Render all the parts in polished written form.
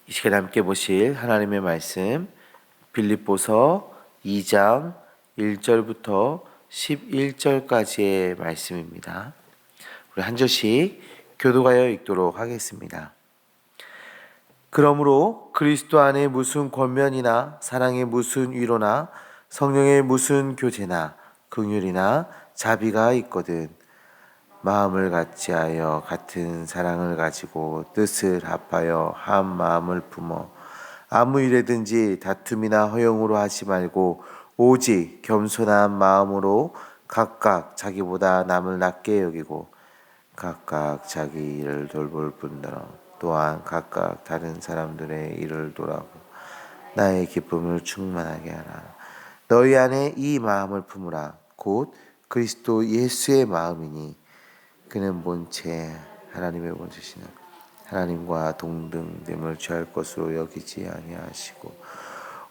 이 시간에 함께 보실 하나님의 말씀 빌립보서 2장 1절부터 11절까지의 말씀입니다. 우리 한 절씩 교독하여 읽도록 하겠습니다. 그러므로 그리스도 안에 무슨 권면이나 사랑의 무슨 위로나 성령의 무슨 교제나 긍휼이나 자비가 있거든 마음을 같이하여 같은 사랑을 가지고 뜻을 합하여 한 마음을 품어 아무 일에든지 다툼이나 허용으로 하지 말고 오직 겸손한 마음으로 각각 자기보다 남을 낮게 여기고 각각 자기 일을 돌볼 뿐더러 또한 각각 다른 사람들의 일을 돌아보 나의 기쁨을 충만하게 하라. 너희 안에 이 마음을 품으라. 곧 그리스도 예수의 마음이니 그는 본체 하나님의 본체시나 하나님과 동등됨을 취할 것으로 여기지 아니하시고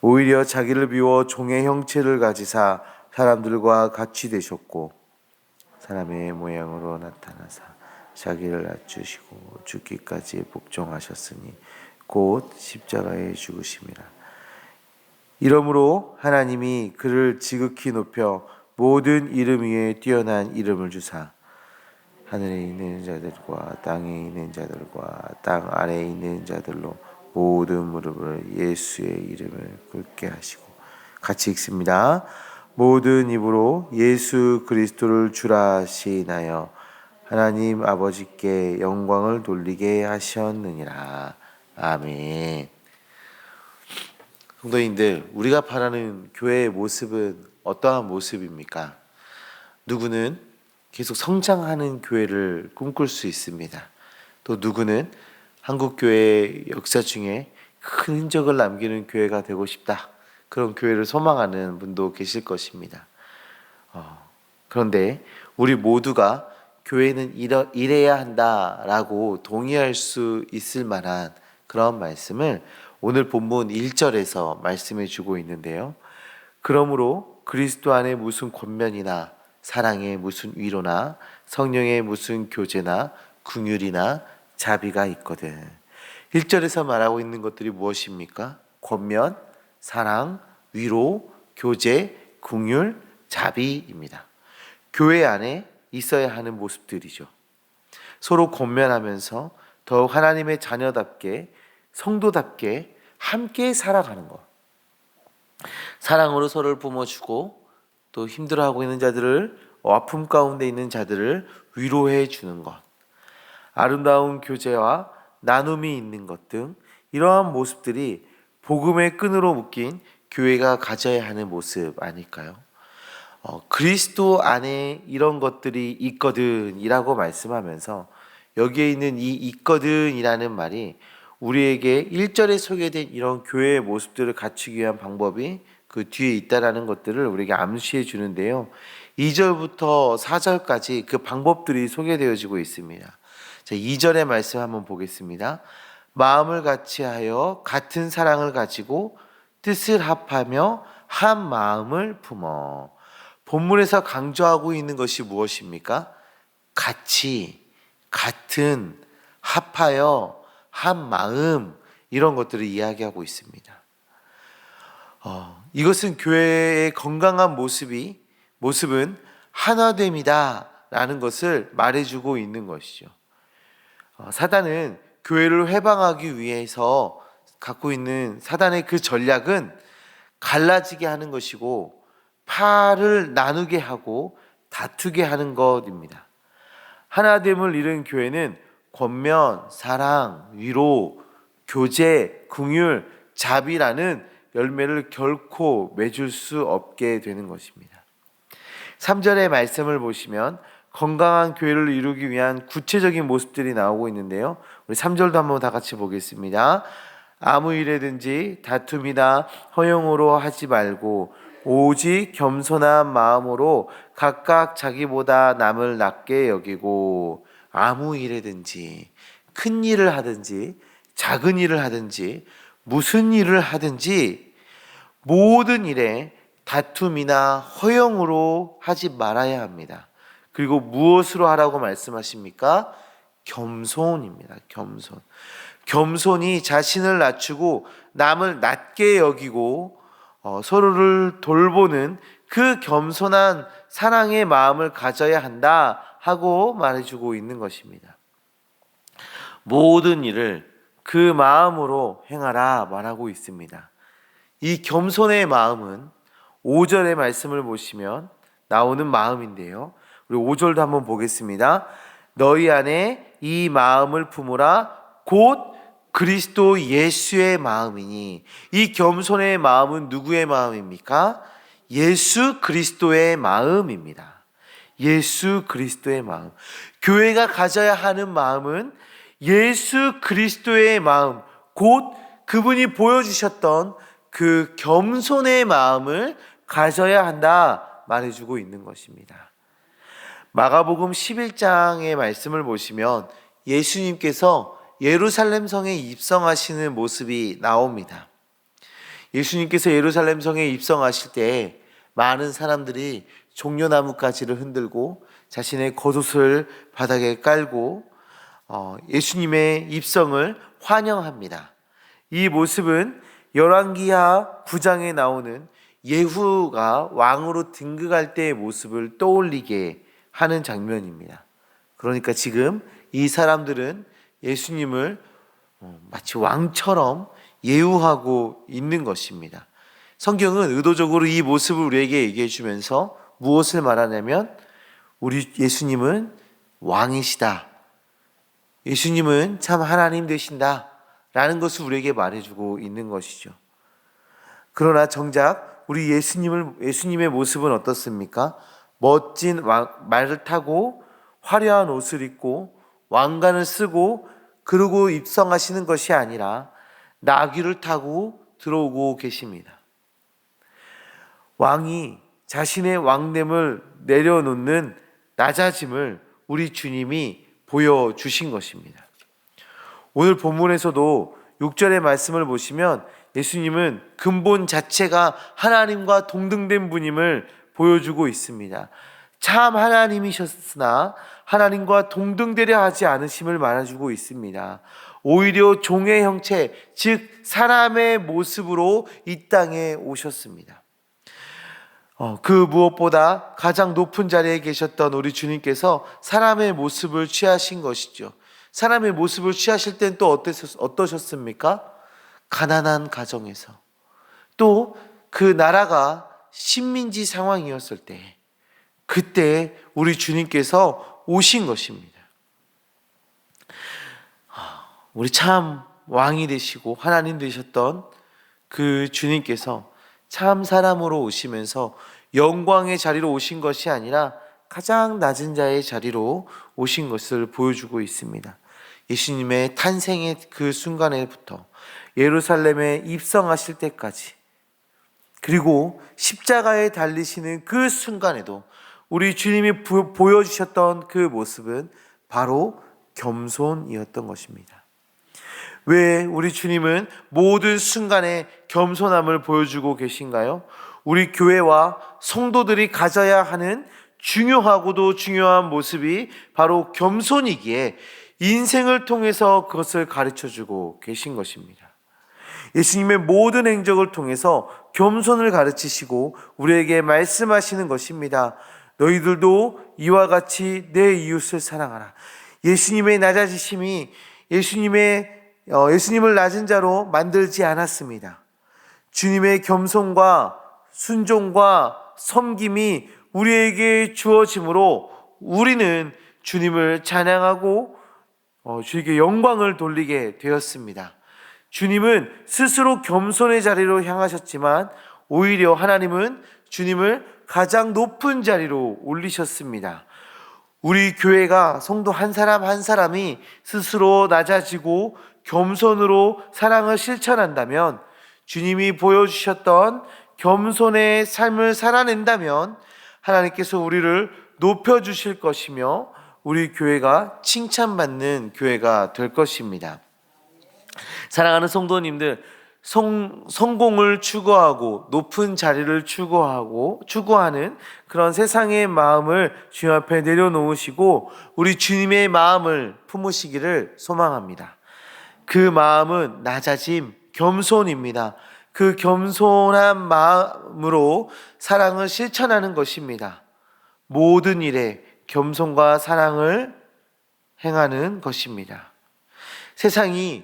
오히려 자기를 비워 종의 형체를 가지사 사람들과 같이 되셨고 사람의 모양으로 나타나사 자기를 낮추시고 죽기까지 복종하셨으니 곧 십자가에 죽으심이라. 이러므로 하나님이 그를 지극히 높여 모든 이름 위에 뛰어난 이름을 주사 하늘에 있는 자들과 땅에 있는 자들과 땅 아래에 있는 자들로 모든 무릎을 예수의 이름을 꿇게 하시고 같이 읽습니다. 모든 입으로 예수 그리스도를 주라 하시나요 하나님 아버지께 영광을 돌리게 하셨느니라. 아멘. 성도님들, 우리가 바라는 교회의 모습은 어떠한 모습입니까? 누구는 계속 성장하는 교회를 꿈꿀 수 있습니다. 또 누구는 한국교회의 역사 중에 큰 흔적을 남기는 교회가 되고 싶다. 그런 교회를 소망하는 분도 계실 것입니다. 그런데 우리 모두가 교회는 이래야 한다라고 동의할 수 있을 만한 그런 말씀을 오늘 본문 1절에서 말씀해 주고 있는데요. 그러므로 그리스도 안에 무슨 권면이나 사랑의 무슨 위로나 성령의 무슨 교제나 긍휼이나 자비가 있거든. 1절에서 말하고 있는 것들이 무엇입니까? 권면, 사랑, 위로, 교제, 긍휼, 자비입니다. 교회 안에 있어야 하는 모습들이죠. 서로 권면하면서 더욱 하나님의 자녀답게 성도답게 함께 살아가는 것. 사랑으로 서로를 품어주고 또 힘들어하고 있는 자들을 아픔 가운데 있는 자들을 위로해 주는 것, 아름다운 교제와 나눔이 있는 것 등 이러한 모습들이 복음의 끈으로 묶인 교회가 가져야 하는 모습 아닐까요? 그리스도 안에 이런 것들이 있거든 이라고 말씀하면서 여기에 있는 이 있거든 이라는 말이 우리에게 1절에 소개된 이런 교회의 모습들을 갖추기 위한 방법이 그 뒤에 있다라는 것들을 우리에게 암시해 주는데요. 2절부터 4절까지 그 방법들이 소개되어지고 있습니다. 자, 2절의 말씀 한번 보겠습니다. 마음을 같이하여 같은 사랑을 가지고 뜻을 합하며 한 마음을 품어. 본문에서 강조하고 있는 것이 무엇입니까? 같이, 같은, 합하여, 한 마음 이런 것들을 이야기하고 있습니다. 이것은 교회의 건강한 모습은 하나됨이다 라는 것을 말해주고 있는 것이죠. 사단은 교회를 회방하기 위해서 갖고 있는 사단의 그 전략은 갈라지게 하는 것이고 파를 나누게 하고 다투게 하는 것입니다. 하나됨을 이룬 교회는 권면, 사랑, 위로, 교제, 긍휼, 자비라는 열매를 결코 맺을 수 없게 되는 것입니다. 3절의 말씀을 보시면 건강한 교회를 이루기 위한 구체적인 모습들이 나오고 있는데요. 우리 3절도 한번 다 같이 보겠습니다. 아무 일에든지 다툼이나 허용으로 하지 말고 오직 겸손한 마음으로 각각 자기보다 남을 낮게 여기고 아무 일에든지 큰 일을 하든지 작은 일을 하든지 무슨 일을 하든지 모든 일에 다툼이나 허용으로 하지 말아야 합니다. 그리고 무엇으로 하라고 말씀하십니까? 겸손입니다. 겸손. 겸손이 자신을 낮추고 남을 낮게 여기고 서로를 돌보는 그 겸손한 사랑의 마음을 가져야 한다 하고 말해주고 있는 것입니다. 모든 일을 그 마음으로 행하라 말하고 있습니다. 이 겸손의 마음은 5절의 말씀을 보시면 나오는 마음인데요. 우리 5절도 한번 보겠습니다. 너희 안에 이 마음을 품으라 곧 그리스도 예수의 마음이니. 이 겸손의 마음은 누구의 마음입니까? 예수 그리스도의 마음입니다. 예수 그리스도의 마음. 교회가 가져야 하는 마음은 예수 그리스도의 마음, 곧 그분이 보여주셨던 그 겸손의 마음을 가져야 한다 말해주고 있는 것입니다. 마가복음 11장의 말씀을 보시면 예수님께서 예루살렘 성에 입성하시는 모습이 나옵니다. 예수님께서 예루살렘 성에 입성하실 때 많은 사람들이 종려나무 가지를 흔들고 자신의 겉옷을 바닥에 깔고 예수님의 입성을 환영합니다. 이 모습은 열왕기하 9장에 나오는 예후가 왕으로 등극할 때의 모습을 떠올리게 하는 장면입니다. 그러니까 지금 이 사람들은 예수님을 마치 왕처럼 예우하고 있는 것입니다. 성경은 의도적으로 이 모습을 우리에게 얘기해 주면서 무엇을 말하냐면 우리 예수님은 왕이시다. 예수님은 참 하나님 되신다 라는 것을 우리에게 말해주고 있는 것이죠. 그러나 정작 우리 예수님의 모습은 어떻습니까? 멋진 말을 타고 화려한 옷을 입고 왕관을 쓰고 그러고 입성하시는 것이 아니라 나귀를 타고 들어오고 계십니다. 왕이 자신의 왕됨을 내려놓는 낮아짐을 우리 주님이 보여주신 것입니다. 오늘 본문에서도 6절의 말씀을 보시면 예수님은 근본 자체가 하나님과 동등된 분임을 보여주고 있습니다. 참 하나님이셨으나 하나님과 동등되려 하지 않으심을 말해주고 있습니다. 오히려 종의 형체, 즉 사람의 모습으로 이 땅에 오셨습니다. 그 무엇보다 가장 높은 자리에 계셨던 우리 주님께서 사람의 모습을 취하신 것이죠. 사람의 모습을 취하실 땐 또 어떠셨습니까? 가난한 가정에서, 또 그 나라가 식민지 상황이었을 때, 그때 우리 주님께서 오신 것입니다. 우리 참 왕이 되시고 하나님 되셨던 그 주님께서 참 사람으로 오시면서 영광의 자리로 오신 것이 아니라 가장 낮은 자의 자리로 오신 것을 보여주고 있습니다. 예수님의 탄생의 그 순간에부터 예루살렘에 입성하실 때까지, 그리고 십자가에 달리시는 그 순간에도 우리 주님이 보여주셨던 그 모습은 바로 겸손이었던 것입니다. 왜 우리 주님은 모든 순간에 겸손함을 보여주고 계신가요? 우리 교회와 성도들이 가져야 하는 중요하고도 중요한 모습이 바로 겸손이기에 인생을 통해서 그것을 가르쳐주고 계신 것입니다. 예수님의 모든 행적을 통해서 겸손을 가르치시고 우리에게 말씀하시는 것입니다. 너희들도 이와 같이 내 이웃을 사랑하라. 예수님의 낮아지심이 예수님을 낮은 자로 만들지 않았습니다. 주님의 겸손과 순종과 섬김이 우리에게 주어짐으로 우리는 주님을 찬양하고 주에게 영광을 돌리게 되었습니다. 주님은 스스로 겸손의 자리로 향하셨지만 오히려 하나님은 주님을 가장 높은 자리로 올리셨습니다. 우리 교회가 성도 한 사람 한 사람이 스스로 낮아지고 겸손으로 사랑을 실천한다면, 주님이 보여주셨던 겸손의 삶을 살아낸다면 하나님께서 우리를 높여주실 것이며 우리 교회가 칭찬받는 교회가 될 것입니다. 사랑하는 성도님들, 성공을 추구하고 높은 자리를 추구하는 그런 세상의 마음을 주님 앞에 내려놓으시고 우리 주님의 마음을 품으시기를 소망합니다. 그 마음은 낮아짐, 겸손입니다. 그 겸손한 마음으로 사랑을 실천하는 것입니다. 모든 일에 겸손과 사랑을 행하는 것입니다. 세상이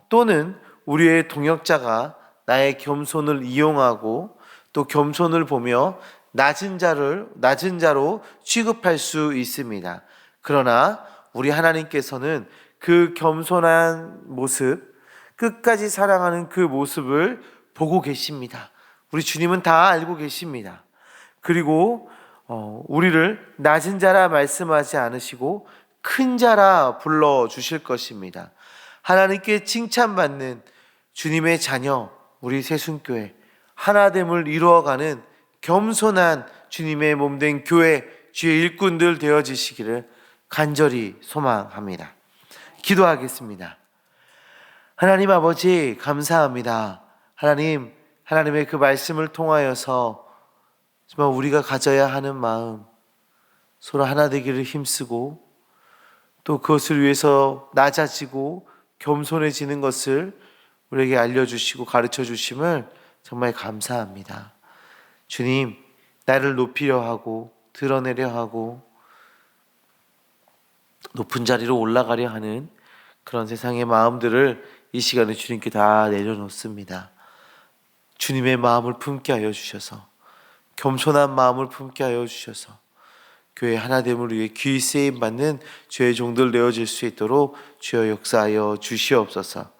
또는 우리의 동역자가 나의 겸손을 이용하고 또 겸손을 보며 낮은 자로 취급할 수 있습니다. 그러나 우리 하나님께서는 그 겸손한 모습, 끝까지 사랑하는 그 모습을 보고 계십니다. 우리 주님은 다 알고 계십니다. 그리고 우리를 낮은 자라 말씀하지 않으시고 큰 자라 불러주실 것입니다. 하나님께 칭찬받는 주님의 자녀, 우리 새순교회 하나됨을 이루어가는 겸손한 주님의 몸된 교회 주의 일꾼들 되어지시기를 간절히 소망합니다. 기도하겠습니다. 하나님 아버지 감사합니다. 하나님의 그 말씀을 통하여서 정말 우리가 가져야 하는 마음, 서로 하나 되기를 힘쓰고 또 그것을 위해서 낮아지고 겸손해지는 것을 우리에게 알려주시고 가르쳐 주심을 정말 감사합니다. 주님, 나를 높이려 하고 드러내려 하고 높은 자리로 올라가려 하는 그런 세상의 마음들을 이 시간에 주님께 다 내려놓습니다. 주님의 마음을 품게 하여 주셔서 겸손한 마음을 품게 하여 주셔서 교회 하나됨을 위해 귀히 쓰임 받는 주의 종들 되어질 수 있도록 주여 역사하여 주시옵소서.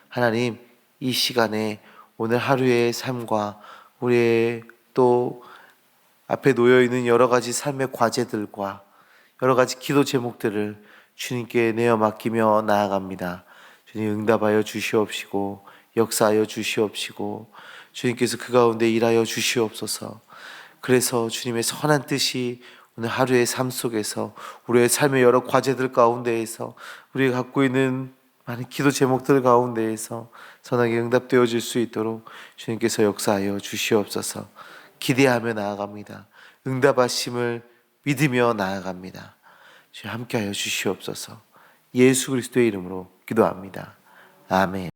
하나님, 이 시간에 오늘 하루의 삶과 우리의 또 앞에 놓여있는 여러 가지 삶의 과제들과 여러 가지 기도 제목들을 주님께 내어 맡기며 나아갑니다. 주님 응답하여 주시옵시고 역사하여 주시옵시고 주님께서 그 가운데 일하여 주시옵소서. 그래서 주님의 선한 뜻이 오늘 하루의 삶 속에서 우리의 삶의 여러 과제들 가운데에서 우리가 갖고 있는 많은 기도 제목들 가운데에서 선하게 응답되어질 수 있도록 주님께서 역사하여 주시옵소서. 기대하며 나아갑니다. 응답하심을 믿으며 나아갑니다. 주님 함께하여 주시옵소서. 예수 그리스도의 이름으로 기도합니다. 아멘.